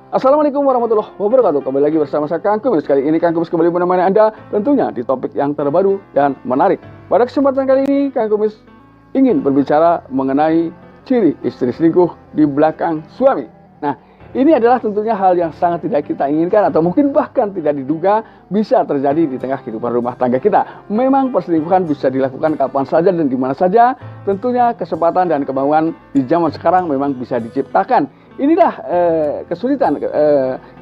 Assalamualaikum warahmatullahi wabarakatuh. Kembali lagi bersama saya Kang Kumis. Kali ini Kang Kumis kembali menemani Anda tentunya di topik yang terbaru dan menarik. Pada kesempatan kali ini Kang Kumis ingin berbicara mengenai ciri istri selingkuh di belakang suami. Nah, ini adalah tentunya hal yang sangat tidak kita inginkan atau mungkin bahkan tidak diduga bisa terjadi di tengah kehidupan rumah tangga kita. Memang perselingkuhan bisa dilakukan kapan saja dan di mana saja. Tentunya kesempatan dan kemauan di zaman sekarang memang bisa diciptakan. Inilah kesulitan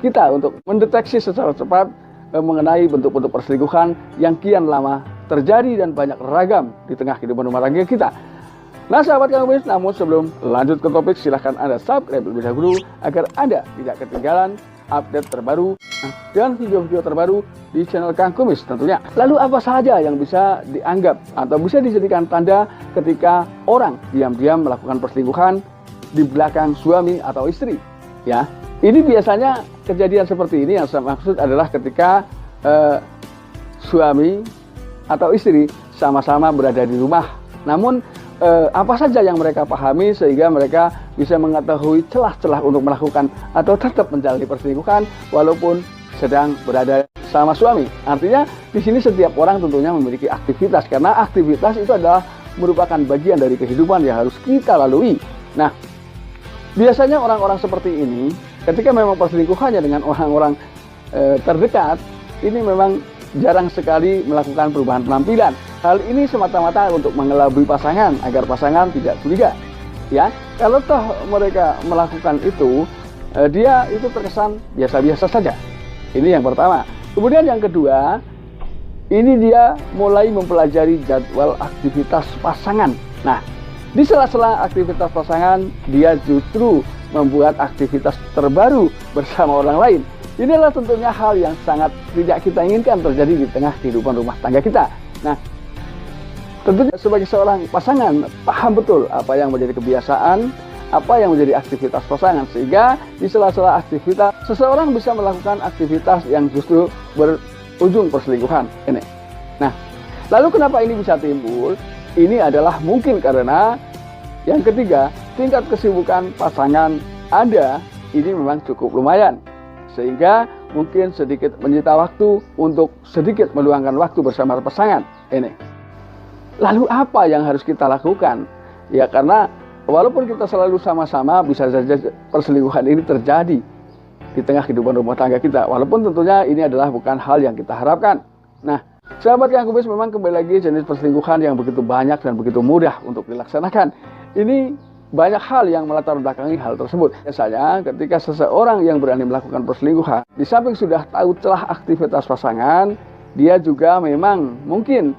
kita untuk mendeteksi secara cepat mengenai bentuk-bentuk perselingkuhan yang kian lama terjadi dan banyak ragam di tengah kehidupan rumah tangga kita. Nah sahabat Kang Kumis, namun sebelum lanjut ke topik, silahkan Anda subscribe terlebih dahulu agar Anda tidak ketinggalan update terbaru dan video-video terbaru di channel Kang Kumis tentunya. Lalu apa saja yang bisa dianggap atau bisa dijadikan tanda ketika orang diam-diam melakukan perselingkuhan di belakang suami atau istri? Ya, ini biasanya kejadian seperti ini yang saya maksud adalah ketika suami atau istri sama-sama berada di rumah. Namun apa saja yang mereka pahami sehingga mereka bisa mengetahui celah-celah untuk melakukan atau tetap menjalani perselingkuhan walaupun sedang berada sama suami. Artinya di sini setiap orang tentunya memiliki aktivitas, karena aktivitas itu adalah merupakan bagian dari kehidupan yang harus kita lalui. Nah, biasanya orang-orang seperti ini ketika memang perselingkuhannya dengan orang-orang terdekat, ini memang jarang sekali melakukan perubahan penampilan. Hal ini semata-mata untuk mengelabui pasangan agar pasangan tidak curiga. Ya, kalau toh mereka melakukan itu, dia itu terkesan biasa-biasa saja. Ini yang pertama. Kemudian yang kedua, ini dia mulai mempelajari jadwal aktivitas pasangan. Nah, di sela-sela aktivitas pasangan, dia justru membuat aktivitas terbaru bersama orang lain. Inilah tentunya hal yang sangat tidak kita inginkan terjadi di tengah kehidupan rumah tangga kita. Nah, tentunya sebagai seorang pasangan paham betul apa yang menjadi kebiasaan, apa yang menjadi aktivitas pasangan, sehingga di sela-sela aktivitas seseorang bisa melakukan aktivitas yang justru berujung perselingkuhan ini. Nah, lalu kenapa ini bisa timbul? Ini adalah mungkin karena yang ketiga, tingkat kesibukan pasangan Anda ini memang cukup lumayan, sehingga mungkin sedikit menyita waktu untuk sedikit meluangkan waktu bersama pasangan ini. Lalu apa yang harus kita lakukan? Ya, karena walaupun kita selalu sama-sama, bisa saja perselingkuhan ini terjadi di tengah kehidupan rumah tangga kita, walaupun tentunya ini adalah bukan hal yang kita harapkan. Nah, sahabat Kang Kumis, memang kembali lagi jenis perselingkuhan yang begitu banyak dan begitu mudah untuk dilaksanakan. Ini banyak hal yang melatar belakangi hal tersebut. Biasanya ketika seseorang yang berani melakukan perselingkuhan, di samping sudah tahu celah aktivitas pasangan, dia juga memang mungkin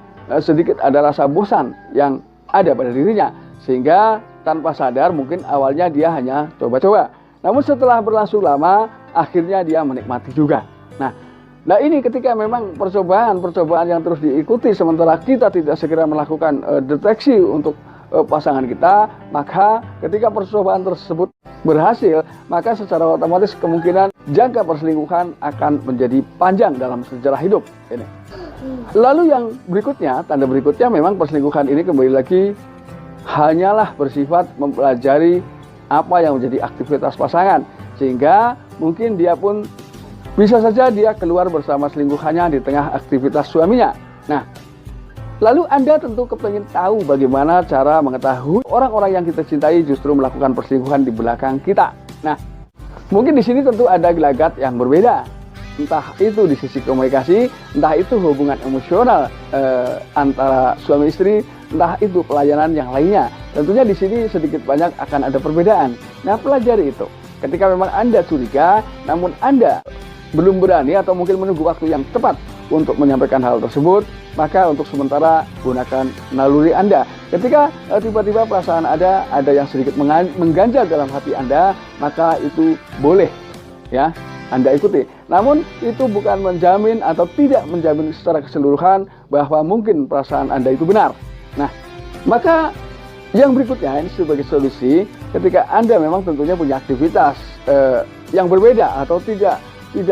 sedikit ada rasa bosan yang ada pada dirinya, sehingga tanpa sadar mungkin awalnya dia hanya coba-coba. Namun setelah berlangsung lama, akhirnya dia menikmati juga. Nah ini ketika memang percobaan yang terus diikuti sementara kita tidak segera melakukan deteksi untuk pasangan kita, maka ketika percobaan tersebut berhasil, maka secara otomatis kemungkinan jangka perselingkuhan akan menjadi panjang dalam sejarah hidup ini. Lalu yang berikutnya, tanda berikutnya, memang perselingkuhan ini kembali lagi hanyalah bersifat mempelajari apa yang menjadi aktivitas pasangan, sehingga mungkin dia pun bisa saja dia keluar bersama selingkuhannya di tengah aktivitas suaminya. Nah, lalu Anda tentu kepingin tahu bagaimana cara mengetahui orang-orang yang kita cintai justru melakukan perselingkuhan di belakang kita. Nah, mungkin di sini tentu ada gelagat yang berbeda. Entah itu di sisi komunikasi, entah itu hubungan emosional antara suami istri, entah itu pelayanan yang lainnya. Tentunya di sini sedikit banyak akan ada perbedaan. Nah, pelajari itu. Ketika memang Anda curiga, namun Anda belum berani atau mungkin menunggu waktu yang tepat untuk menyampaikan hal tersebut, maka untuk sementara gunakan naluri Anda. Ketika tiba-tiba perasaan ada yang sedikit mengganjal dalam hati Anda, maka itu boleh ya Anda ikuti. Namun itu bukan menjamin atau tidak menjamin secara keseluruhan bahwa mungkin perasaan Anda itu benar. Nah, maka yang berikutnya ini sebagai solusi, ketika Anda memang tentunya punya aktivitas yang berbeda atau tidak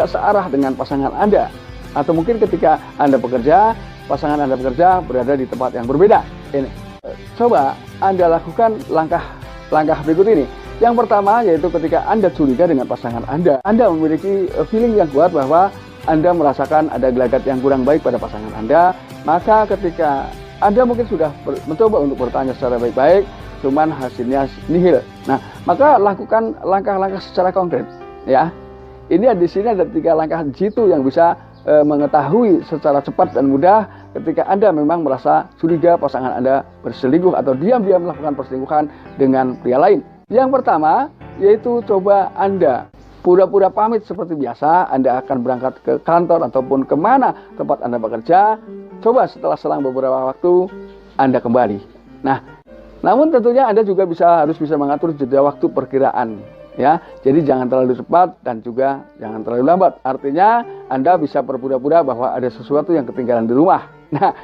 searah dengan pasangan Anda, atau mungkin ketika Anda bekerja, pasangan Anda bekerja berada di tempat yang berbeda. Ini coba Anda lakukan langkah berikut ini. Yang pertama yaitu ketika Anda curiga dengan pasangan Anda memiliki feeling yang kuat bahwa Anda merasakan ada gelagat yang kurang baik pada pasangan Anda, maka ketika Anda mungkin sudah mencoba untuk bertanya secara baik-baik, cuman hasilnya nihil. Nah, maka lakukan langkah-langkah secara konkret, ya. Ini di sini ada 3 langkah jitu yang bisa mengetahui secara cepat dan mudah ketika Anda memang merasa curiga pasangan Anda berselingkuh atau diam-diam melakukan perselingkuhan dengan pria lain. Yang pertama yaitu coba Anda pura-pura pamit seperti biasa. Anda akan berangkat ke kantor ataupun kemana tempat Anda bekerja. Coba setelah selang beberapa waktu Anda kembali. Nah, namun tentunya Anda juga harus bisa mengatur jeda waktu perkiraan, ya. Jadi jangan terlalu cepat dan juga jangan terlalu lambat. Artinya Anda bisa berpura-pura bahwa ada sesuatu yang ketinggalan di rumah. Nah,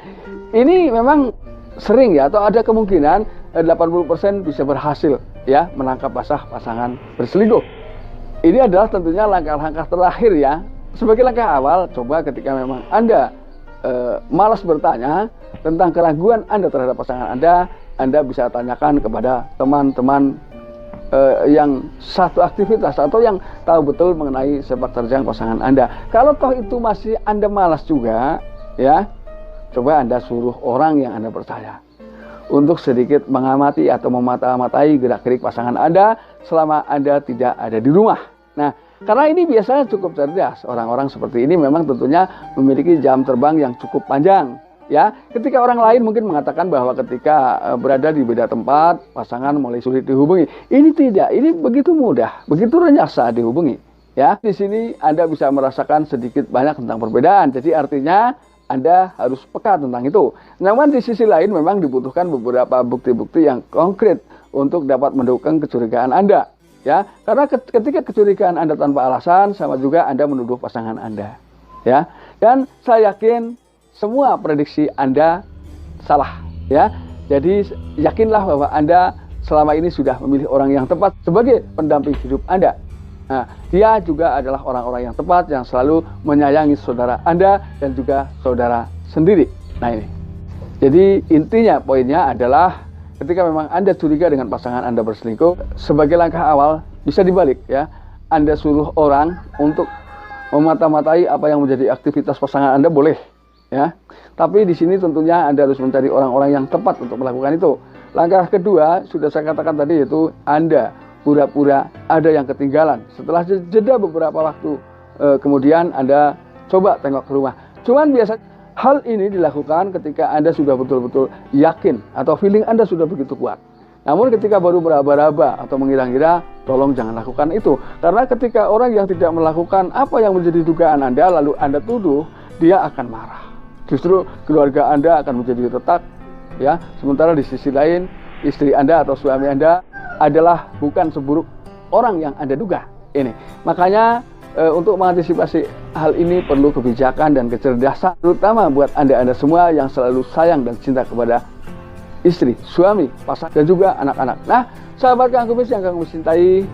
ini memang sering ya, atau ada kemungkinan 80% bisa berhasil ya menangkap basah pasangan berselingkuh. Ini adalah tentunya langkah-langkah terakhir ya. Sebagai langkah awal, coba ketika memang Anda malas bertanya tentang keraguan Anda terhadap pasangan Anda bisa tanyakan kepada teman-teman yang satu aktivitas atau yang tahu betul mengenai sepak terjang pasangan Anda. Kalau toh itu masih Anda malas juga, ya, coba Anda suruh orang yang Anda percaya untuk sedikit mengamati atau memata-matai gerak-gerik pasangan Anda selama Anda tidak ada di rumah. Nah, karena ini biasanya cukup cerdas, orang-orang seperti ini memang tentunya memiliki jam terbang yang cukup panjang. Ya, ketika orang lain mungkin mengatakan bahwa ketika berada di beda tempat, pasangan mulai sulit dihubungi. Ini tidak, ini begitu mudah, begitu renyah saat dihubungi. Ya, di sini Anda bisa merasakan sedikit banyak tentang perbedaan. Jadi artinya Anda harus peka tentang itu. Namun di sisi lain memang dibutuhkan beberapa bukti-bukti yang konkret untuk dapat mendukung kecurigaan Anda. Ya, karena ketika kecurigaan Anda tanpa alasan, sama juga Anda menuduh pasangan Anda. Ya, dan saya yakin semua prediksi Anda salah, ya. Jadi yakinlah bahwa Anda selama ini sudah memilih orang yang tepat sebagai pendamping hidup Anda. Nah, dia juga adalah orang-orang yang tepat yang selalu menyayangi saudara Anda dan juga saudara sendiri. Nah ini. Jadi intinya poinnya adalah ketika memang Anda curiga dengan pasangan Anda berselingkuh, sebagai langkah awal bisa dibalik ya. Anda suruh orang untuk memata-matai apa yang menjadi aktivitas pasangan Anda boleh. Ya, tapi di sini tentunya Anda harus mencari orang-orang yang tepat untuk melakukan itu. Langkah kedua sudah saya katakan tadi, yaitu Anda pura-pura ada yang ketinggalan. Setelah jeda beberapa waktu kemudian Anda coba tengok ke rumah. Cuman biasa hal ini dilakukan ketika Anda sudah betul-betul yakin atau feeling Anda sudah begitu kuat. Namun ketika baru meraba-raba atau mengira-ngira, tolong jangan lakukan itu. Karena ketika orang yang tidak melakukan apa yang menjadi dugaan Anda lalu Anda tuduh, dia akan marah. Justru keluarga Anda akan menjadi retak, ya. Sementara di sisi lain, istri Anda atau suami Anda adalah bukan seburuk orang yang Anda duga. Ini, makanya untuk mengantisipasi hal ini perlu kebijakan dan kecerdasan, terutama buat Anda semua yang selalu sayang dan cinta kepada istri, suami, pasangan, dan juga anak-anak. Nah, sahabat Kang Kumis yang Kang Kumis cintai,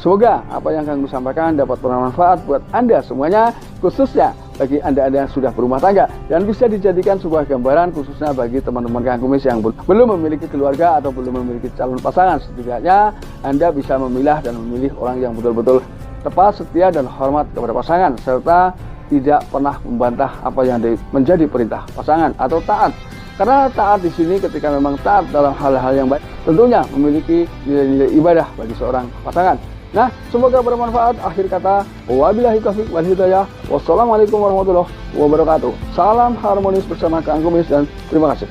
semoga apa yang Kang Kumis sampaikan dapat bermanfaat buat Anda semuanya, khususnya bagi Anda yang sudah berumah tangga, dan bisa dijadikan sebuah gambaran khususnya bagi teman-teman Kang Kumis yang belum memiliki keluarga atau belum memiliki calon pasangan. Setidaknya Anda bisa memilah dan memilih orang yang betul-betul tepat, setia, dan hormat kepada pasangan, serta tidak pernah membantah apa yang menjadi perintah pasangan atau taat. Karena taat di sini ketika memang taat dalam hal-hal yang baik, tentunya memiliki nilai-nilai ibadah bagi seorang pasangan. Nah, semoga bermanfaat. Akhir kata, wabillahi taufiq wal hidayah. Wassalamualaikum warahmatullahi wabarakatuh. Salam harmonis bersama Kang Kumis dan terima kasih.